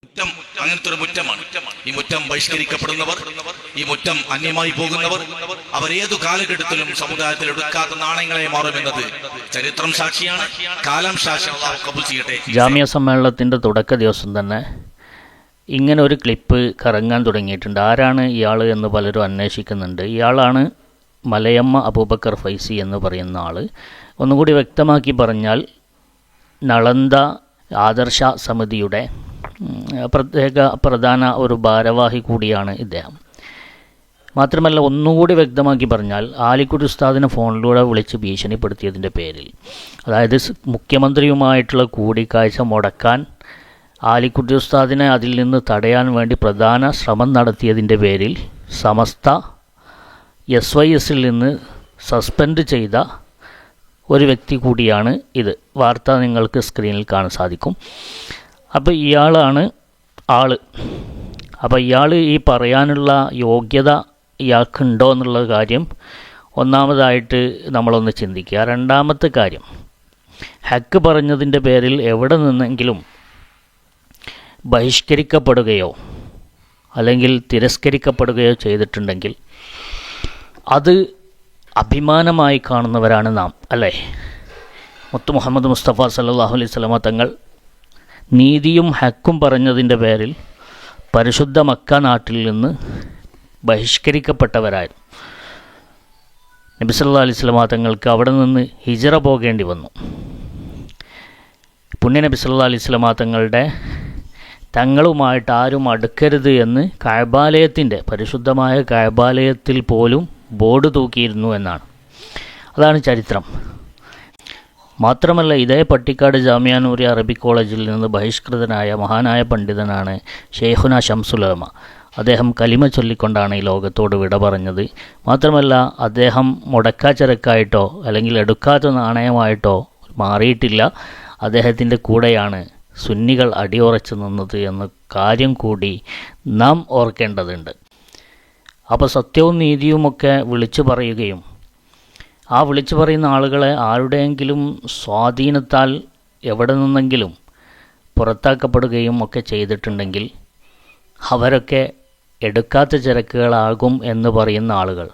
മുറ്റം അങ്ങനത്തെ ഒരു മുറ്റമാണ്. ഈ മുറ്റം ബഹിഷ്കരിക്കപ്പെടുന്നവർ, ഈ മുറ്റം അന്യമായി പോകുന്നവർ, അവർ ഏതു കാലഘട്ടത്തിലും സമുദായത്തിൽ എടുക്കാത്ത നാണയങ്ങളെ മാറുമെന്നത് ചരിത്രം സാക്ഷിയാണ്, കാലം സാക്ഷി. അല്ലാഹു കബൂൽ ചെയ്യട്ടെ. ജാമിയ സമ്മേളനത്തിൻ്റെ തുടക്ക ദിവസം തന്നെ ഇങ്ങനെ ഒരു ക്ലിപ്പ് കറങ്ങാൻ തുടങ്ങിയിട്ടുണ്ട്. ആരാണ് ഇയാൾ എന്ന് പലരും അന്വേഷിക്കുന്നുണ്ട്. ഇയാളാണ് മലയമ്മ അബൂബക്കർ ഫൈസി എന്ന് പറയുന്ന ആൾ. ഒന്നുകൂടി വ്യക്തമാക്കി പറഞ്ഞാൽ നളന്ദ ആദർശ സമിതിയുടെ പ്രധാന ഒരു ഭാരവാഹി കൂടിയാണ് ഇദ്ദേഹം. മാത്രമല്ല, ഒന്നുകൂടി വ്യക്തമാക്കി പറഞ്ഞാൽ ആലിക്കുട്ടി ഉസ്താദിനെ ഫോണിലൂടെ വിളിച്ച് ഭീഷണിപ്പെടുത്തിയതിൻ്റെ പേരിൽ, അതായത് മുഖ്യമന്ത്രിയുമായിട്ടുള്ള കൂടിക്കാഴ്ച മുടക്കാൻ ആലിക്കുട്ടി ഉസ്താദിനെ അതിൽ നിന്ന് തടയാൻ വേണ്ടി പ്രധാന ശ്രമം നടത്തിയതിൻ്റെ പേരിൽ സമസ്ത SYSൽ നിന്ന് സസ്പെൻഡ് ചെയ്ത ഒരു വ്യക്തി കൂടിയാണ് ഇത്. വാർത്ത നിങ്ങൾക്ക് സ്ക്രീനിൽ കാണാൻ സാധിക്കും. അപ്പോൾ ഇയാളാണ് ആൾ. അപ്പോൾ ഇയാൾ ഈ പറയാനുള്ള യോഗ്യത ഇയാൾക്കുണ്ടോ എന്നുള്ള കാര്യം ഒന്നാമതായിട്ട് നമ്മളൊന്ന് ചിന്തിക്കുക. രണ്ടാമത്തെ കാര്യം, ഹക്ക് പറഞ്ഞതിൻ്റെ പേരിൽ എവിടെ നിന്നെങ്കിലും ബഹിഷ്കരിക്കപ്പെടുകയോ അല്ലെങ്കിൽ തിരസ്കരിക്കപ്പെടുകയോ ചെയ്തിട്ടുണ്ടെങ്കിൽ അത് അഭിമാനമായി കാണുന്നവരാണ് നാം, അല്ലേ? മുത്ത് മുഹമ്മദ് മുസ്തഫ സല്ലല്ലാഹു അലൈഹി വസല്ലമ തങ്ങൾ നീതിയും ഹക്കും പറഞ്ഞതിൻ്റെ പേരിൽ പരിശുദ്ധ മക്ക നാട്ടിൽ നിന്ന് ബഹിഷ്കരിക്കപ്പെട്ടവരായിരുന്നു. നബി സല്ലല്ലാഹു അലൈഹി വസല്ലമ തങ്ങൾക്ക് അവിടെ നിന്ന് ഹിജ്റ പോകേണ്ടി വന്നു. പുണ്യ നബി സല്ലല്ലാഹു അലൈഹി വസല്ലമ തങ്ങളുമായിട്ട് ആരും അടുക്കരുത് എന്ന് കഅബാലയത്തിൻ്റെ പരിശുദ്ധമായ കഅബാലയത്തിൽ പോലും ബോർഡ് തൂക്കിയിരുന്നു എന്നാണ്. അതാണ് ചരിത്രം. മാത്രമല്ല, ഇതേ പട്ടിക്കാട് ജാമിഅ നൂരിയ അറബിക് കോളേജിൽ നിന്ന് ബഹിഷ്കൃതനായ മഹാനായ പണ്ഡിതനാണ് ഷെയ്ഖുന ശംസുലമ. അദ്ദേഹം കലിമ ചൊല്ലിക്കൊണ്ടാണ് ഈ ലോകത്തോട് വിട പറഞ്ഞത്. മാത്രമല്ല, അദ്ദേഹം മുടക്കാച്ചരക്കായിട്ടോ അല്ലെങ്കിൽ എടുക്കാത്ത നാണയമായിട്ടോ മാറിയിട്ടില്ല. അദ്ദേഹത്തിൻ്റെ കൂടെയാണ് സുന്നികൾ അടിയുറച്ചു നിന്നത് എന്ന കാര്യം കൂടി നാം ഓർക്കേണ്ടതുണ്ട്. അപ്പോൾ സത്യവും നീതിയുമൊക്കെ വിളിച്ചു പറയുകയും ആ വിളിച്ചു പറയുന്ന ആളുകളെ ആരുടെയെങ്കിലും സ്വാധീനത്താൽ എവിടെ നിന്നെങ്കിലും പുറത്താക്കപ്പെടുകയും ഒക്കെ ചെയ്തിട്ടുണ്ടെങ്കിൽ അവരൊക്കെ എടുക്കാത്ത ചരക്കുകളാകും എന്ന് പറയുന്ന ആളുകൾ,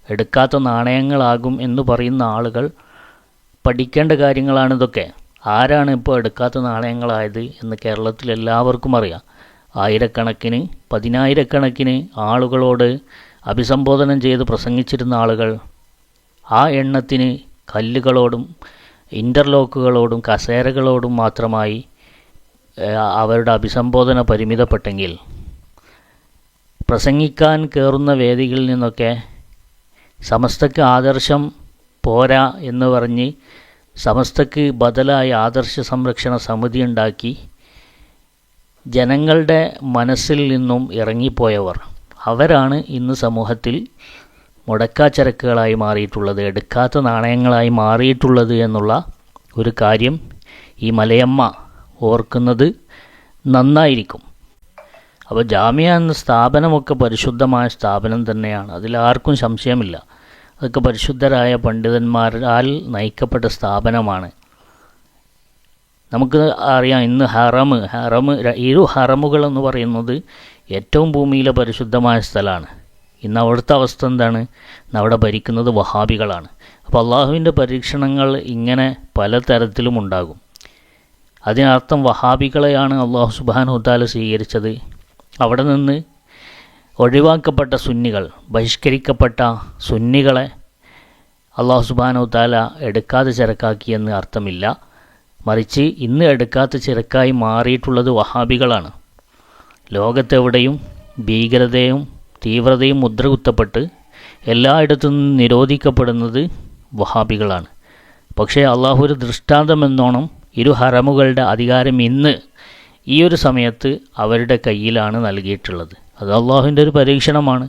എടുക്കാത്ത നാണയങ്ങളാകും എന്ന് പറയുന്ന ആളുകൾ പഠിക്കേണ്ട കാര്യങ്ങളാണിതൊക്കെ. ആരാണ് ഇപ്പോൾ എടുക്കാത്ത നാണയങ്ങളായത് എന്ന് കേരളത്തിൽ എല്ലാവർക്കും അറിയാം. ആയിരക്കണക്കിന് പതിനായിരക്കണക്കിന് ആളുകളോട് അഭിസംബോധനം ചെയ്ത് പ്രസംഗിച്ചിരുന്ന ആളുകൾ ആ എണ്ണത്തിന് കല്ലുകളോടും ഇൻ്റർലോക്കുകളോടും കസേരകളോടും മാത്രമായി അവരുടെ അഭിസംബോധന പരിമിതപ്പെട്ടെങ്കിൽ, പ്രസംഗിക്കാൻ കയറുന്ന വേദികളിൽ നിന്നൊക്കെ സമസ്തക്ക് ആദർശം പോരാ എന്ന് പറഞ്ഞ് സമസ്തക്ക് ബദലായി ആദർശ സംരക്ഷണ സമിതി ഉണ്ടാക്കി ജനങ്ങളുടെ മനസ്സിൽ നിന്നും ഇറങ്ങിപ്പോയവർ, അവരാണ് ഇന്ന് സമൂഹത്തിൽ മുടക്കാച്ചരക്കുകളായി മാറിയിട്ടുള്ളത്, എടുക്കാത്ത നാണയങ്ങളായി മാറിയിട്ടുള്ളത് എന്നുള്ള ഒരു കാര്യം ഈ മലയമ്മ ഓർക്കുന്നത് നന്നായിരിക്കും. അപ്പോൾ ജാമിഅ എന്ന സ്ഥാപനമൊക്കെ പരിശുദ്ധമായ സ്ഥാപനം തന്നെയാണ്, അതിലാർക്കും സംശയമില്ല. അതൊക്കെ പരിശുദ്ധരായ പണ്ഡിതന്മാരാൽ നയിക്കപ്പെട്ട സ്ഥാപനമാണ്. നമുക്ക് അറിയാം, ഇന്ന് ഹറമുകളെന്ന് പറയുന്നത് ഏറ്റവും ഭൂമിയിലെ പരിശുദ്ധമായ സ്ഥലമാണ്. ഇന്ന് അവിടുത്തെ അവസ്ഥ എന്താണ്? അവിടെ ഭരിക്കുന്നത് വഹാബികളാണ്. അപ്പോൾ അള്ളാഹുവിൻ്റെ പരീക്ഷണങ്ങൾ ഇങ്ങനെ പലതരത്തിലും ഉണ്ടാകും. അതിനർത്ഥം വഹാബികളെയാണ് അള്ളാഹു സുബ്ഹാനഹു വതആല സ്വീകരിച്ചത്. അവിടെ നിന്ന് ഒഴിവാക്കപ്പെട്ട സുന്നികൾ, ബഹിഷ്കരിക്കപ്പെട്ട സുന്നികളെ അള്ളാഹു സുബ്ഹാനഹു വതആല എടുക്കാതെ ചരക്കാക്കിയെന്ന് അർത്ഥമില്ല. മറിച്ച് ഇന്ന് എടുക്കാത്ത ചരക്കായി മാറിയിട്ടുള്ളത് വഹാബികളാണ്. ലോകത്തെവിടെയും ഭീകരതയും തീവ്രതയും മുദ്രകുത്തപ്പെട്ട് എല്ലായിടത്തു നിന്നും നിരോധിക്കപ്പെടുന്നത് വഹാബികളാണ്. പക്ഷേ അള്ളാഹു ഒരു ദൃഷ്ടാന്തമെന്നോണം ഇരു ഹറമുകളുടെ അധികാരം ഇന്ന് ഈ ഒരു സമയത്ത് അവരുടെ കയ്യിലാണ് നൽകിയിട്ടുള്ളത്. അത് അള്ളാഹുവിൻ്റെ ഒരു പരീക്ഷണമാണ്.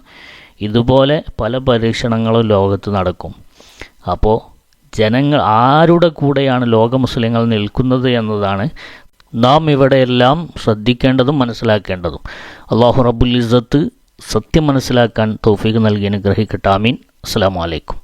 ഇതുപോലെ പല പരീക്ഷണങ്ങളും ലോകത്ത് നടക്കും. അപ്പോൾ ജനങ്ങൾ ആരുടെ കൂടെയാണ് ലോക മുസ്ലിങ്ങൾ നിൽക്കുന്നത് എന്നതാണ് നാം ഇവിടെയെല്ലാം ശ്രദ്ധിക്കേണ്ടതും മനസ്സിലാക്കേണ്ടതും. അള്ളാഹു റബ്ബുൽ ഇസ്സത്ത് സത്യം മനസ്സിലാക്കാൻ തൗഫീഖ് നൽകി അനുഗ്രഹിക്കട്ടെ. ആമീൻ. അസ്സലാമു അലൈക്കും.